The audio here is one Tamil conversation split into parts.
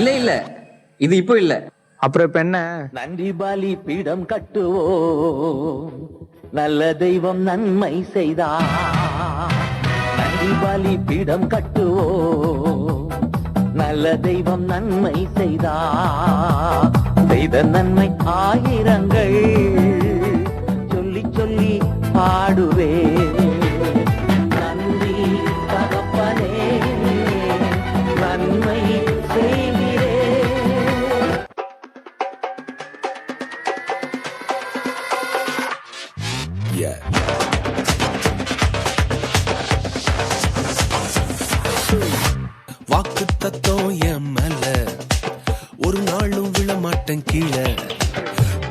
இல்ல இல்ல, இது இப்போ இல்ல. அப்புறம் இப்ப என்ன? நன்றி பாலி பீடம் கட்டுவோம், நல்ல தெய்வம் நன்மை செய்தா. நன்றி பாலி பீடம் கட்டுவோம், நல்ல தெய்வம் நன்மை செய்தா. செய்த நன்மை ஆயிரங்கள் சொல்லி சொல்லி பாடுவே. நன்றி தகப்பனே, நன்மை செய்கிறே. வாக்கு தத்துவம் என் மேல ஒரு நாளும் விழமாட்டேன் கீழே.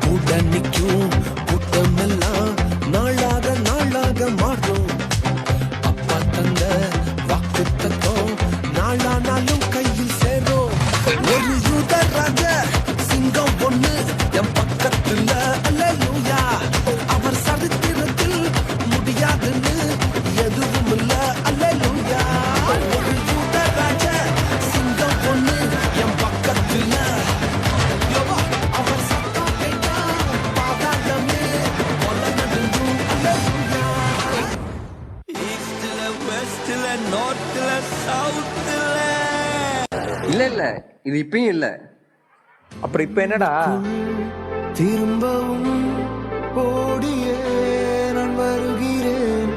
கூட நிற்கும் கூட்டமெல்லாம் நாளாக நாளாக மாறும். அப்பா தந்த வாக்கு தத்துவம் நாளானாலும் கையில் சேரும். ஒரு யூதராஜ சிங்கம் ஒண்ணு என் பக்கத்துல, அல்லேலூயா. அவர் சரித்திரத்தில் முடியாதுன்னு எதுவும் இல்ல, அல்லேலூயா. ஒரு யூதராஜ சிங்கம் ஒண்ணு என் பக்கத்துல, அவர் சத்தம் கேட்டா பாதாளமே கொல்ல நடுங்கும், அல்லேலூயா. ஈஸ்ட்ல வெஸ்ட்ல நார்த்ல சவுத்ல. இல்ல இல்ல, இது இப்பயும் இல்ல. அப்புறம் இப்ப என்னடா? திரும்பவும் ஓடியே நான் வருகிறேன்,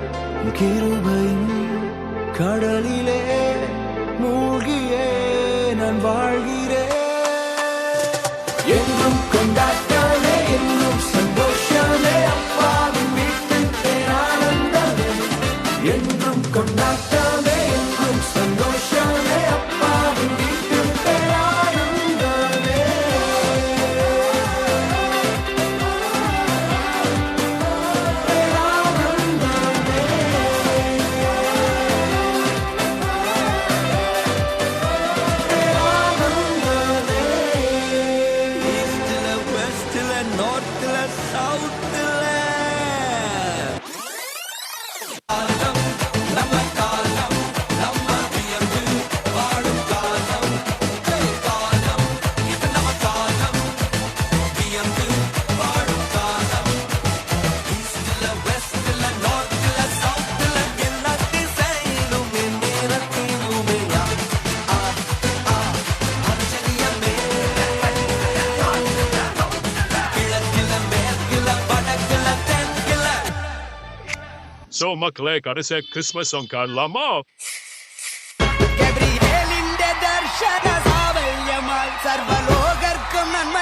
கிருபையின் கடலிலே மூழ்கியே நான் வாழ்கிறேன். என்றும் கொண்டாட்டமே, என்றும் சந்தோஷமே, அப்பாவின் வீட்டில் பேரானந்தமே. என்றும் கொண்டாட்டமே, என்றும் சந்தோஷமே, அப்பாவின் வீட்டில் பேரானந்தமே. ஈஸ்ட்ல வெஸ்ட்ல நார்த்ல சவுத்ல. நம்ம காலம், நம்ம வியந்து வாழும் காலம். காலம் இது நம்ம காலம், வியந்து வாழும் காலம். ஈஸ்ட்ல வெஸ்ட்ல நார்த்ல சவுத்ல எல்லா திசையிலும் நேரத்திலுமே ஆச்சரியமே. கிழக்கில மேற்கில வடக்கில தெற்கில. So மக்களே, கடைசியா கிறிஸ்மஸ் சாங் காணலாமா? ഗബ്രിയേലിന്റെ ദർശന സാവല്യമാൽ സർവലോകർക്കും നന്മ